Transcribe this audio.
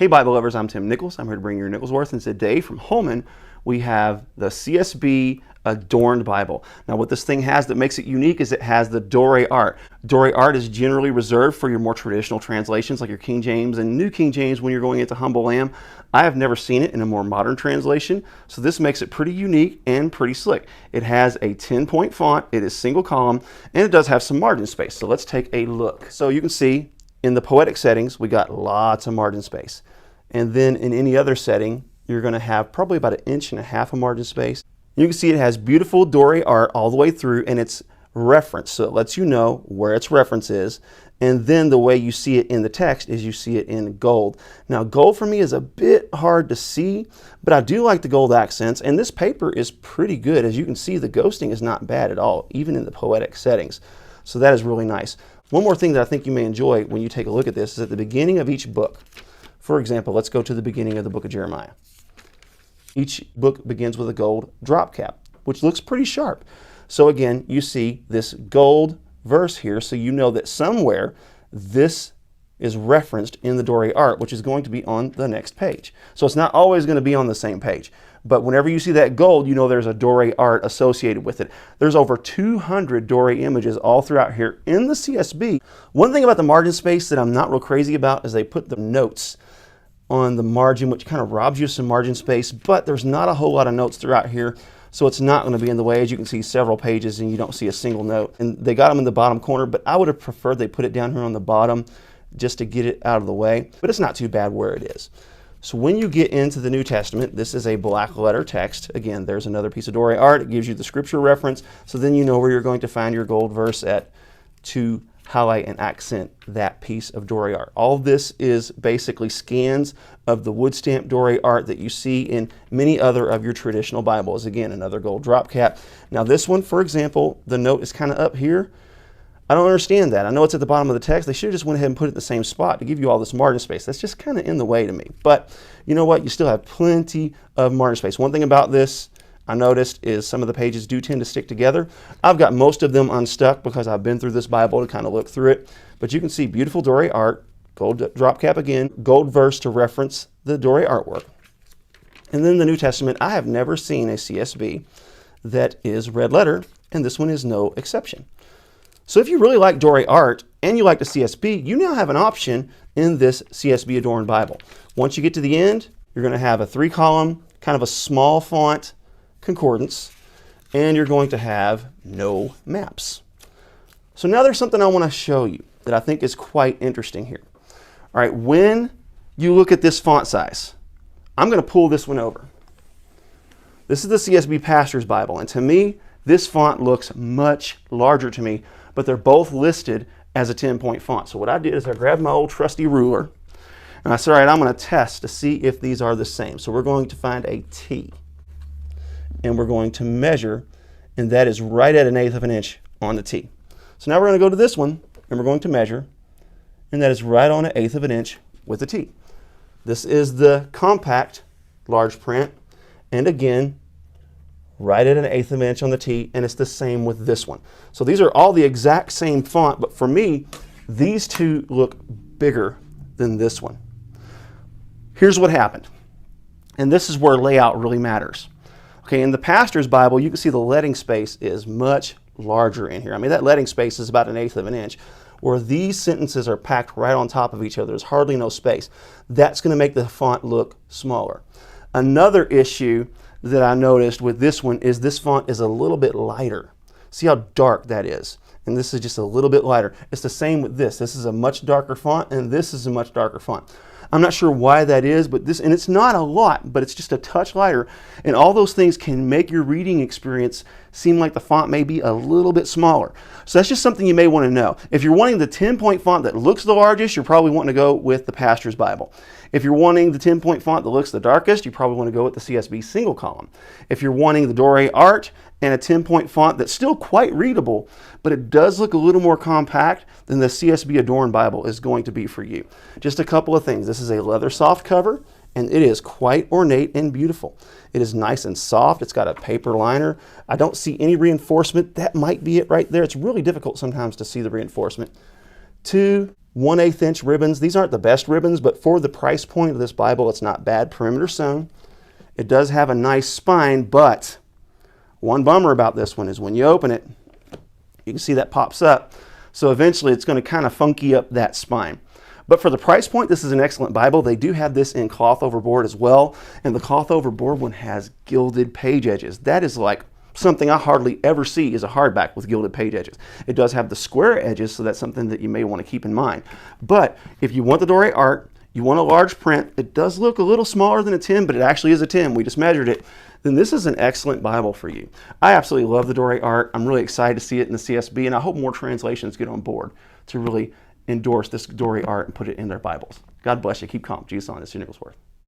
Hey Bible lovers, I'm Tim Nichols. I'm here to bring you your Nicholsworth, and today from Holman we have the CSB Adorned Bible. Now what this thing has that makes it unique is it has the Doré art. Doré art is generally reserved for your more traditional translations like your King James and New King James when you're going into Humble Lamb. I have never seen it in a more modern translation, so this makes it pretty unique and pretty slick. It has a 10-point font, it is single column, and it does have some margin space. So let's take a look. So you can see in the Poetic settings, we got lots of margin space. And then in any other setting, you're going to have probably about 1.5 inches of margin space. You can see it has beautiful Doré art all the way through, and it's referenced, so it lets you know where its reference is. And then the way you see it in the text is you see it in gold. Now gold for me is a bit hard to see, but I do like the gold accents, and this paper is pretty good. As you can see, the ghosting is not bad at all, even in the Poetic settings. So that is really nice. One more thing that I think you may enjoy when you take a look at this is at the beginning of each book. For example, let's go to the beginning of the book of Jeremiah. Each book begins with a gold drop cap, which looks pretty sharp. So again, you see this gold verse here, so you know that somewhere this is referenced in the Doré art, which is going to be on the next page. So it's not always going to be on the same page. But whenever you see that gold, you know there's a Doré art associated with it. There's over 200 Doré images all throughout here in the CSB. One thing about the margin space that I'm not real crazy about is they put the notes on the margin, which kind of robs you of some margin space, but there's not a whole lot of notes throughout here, so it's not going to be in the way. As you can see, several pages and you don't see a single note. And they got them in the bottom corner, but I would have preferred they put it down here on the bottom just to get it out of the way, but it's not too bad where it is. So when you get into the New Testament, this is a black letter text. Again, there's another piece of Doré art. It gives you the scripture reference, so then you know where you're going to find your gold verse at to highlight and accent that piece of Doré art. All this is basically scans of the wood stamp Doré art that you see in many other of your traditional Bibles. Again, another gold drop cap. Now this one, for example, the note is kind of up here. I don't understand that. I know it's at the bottom of the text. They should have just went ahead and put it in the same spot to give you all this margin space. That's just kind of in the way to me. But you know what? You still have plenty of margin space. One thing about this I noticed is some of the pages do tend to stick together. I've got most of them unstuck because I've been through this Bible to kind of look through it. But you can see beautiful Doré art, gold drop cap again, gold verse to reference the Doré artwork. And then the New Testament, I have never seen a CSB that is red letter, and this one is no exception. So if you really like Doré art and you like the CSB, you now have an option in this CSB Adorned Bible. Once you get to the end, you're going to have a 3-column, kind of a small font concordance, and you're going to have no maps. So now there's something I want to show you that I think is quite interesting here. All right, when you look at this font size, I'm going to pull this one over. This is the CSB Pastor's Bible, and to me, this font looks much larger to me, but they're both listed as a 10-point font. So what I did is I grabbed my old trusty ruler, and I said, all right, I'm going to test to see if these are the same. So we're going to find a T, and we're going to measure, and that is right at 1/8 of an inch on the T. So now we're going to go to this one, and we're going to measure, and that is right on 1/8 of an inch with the T. This is the compact large print, and again, right at 1/8 of an inch on the T, and it's the same with this one. So these are all the exact same font, but for me, these two look bigger than this one. Here's what happened, and this is where layout really matters. Okay, in the Pastor's Bible, you can see the leading space is much larger in here. I mean, that leading space is about 1/8 of an inch, where these sentences are packed right on top of each other. There's hardly no space. That's going to make the font look smaller. Another issue that I noticed with this one is this font is a little bit lighter. See how dark that is? And this is just a little bit lighter. It's the same with this. This is a much darker font, and this is a much darker font. I'm not sure why that is, but this, and it's not a lot, but it's just a touch lighter. And all those things can make your reading experience seem like the font may be a little bit smaller. So that's just something you may want to know. If you're wanting the 10-point font that looks the largest, you're probably wanting to go with the Pastor's Bible. If you're wanting the 10-point font that looks the darkest, you probably want to go with the CSB single column. If you're wanting the Doré art and a 10-point font that's still quite readable, but it does look a little more compact, then the CSB Adorned Bible is going to be for you. Just a couple of things. This is a leathersoft cover, and it is quite ornate and beautiful. It is nice and soft. It's got a paper liner. I don't see any reinforcement. That might be it right there. It's really difficult sometimes to see the reinforcement. 2, 1/8 inch ribbons. These aren't the best ribbons, but for the price point of this Bible, it's not bad. Perimeter sewn. It does have a nice spine, but one bummer about this one is when you open it, you can see that pops up. So eventually it's going to kind of funky up that spine. But for the price point, this is an excellent Bible. They do have this in cloth overboard as well. And the cloth overboard one has gilded page edges. That is like something I hardly ever see is a hardback with gilded page edges. It does have the square edges, so that's something that you may want to keep in mind. But if you want the Doré art, you want a large print, it does look a little smaller than a 10, but it actually is a 10. We just measured it. Then this is an excellent Bible for you. I absolutely love the Doré art. I'm really excited to see it in the CSB, and I hope more translations get on board to really endorse this Doré art and put it in their Bibles. God bless you. Keep calm. Jesus on. It's your Nicholsworth.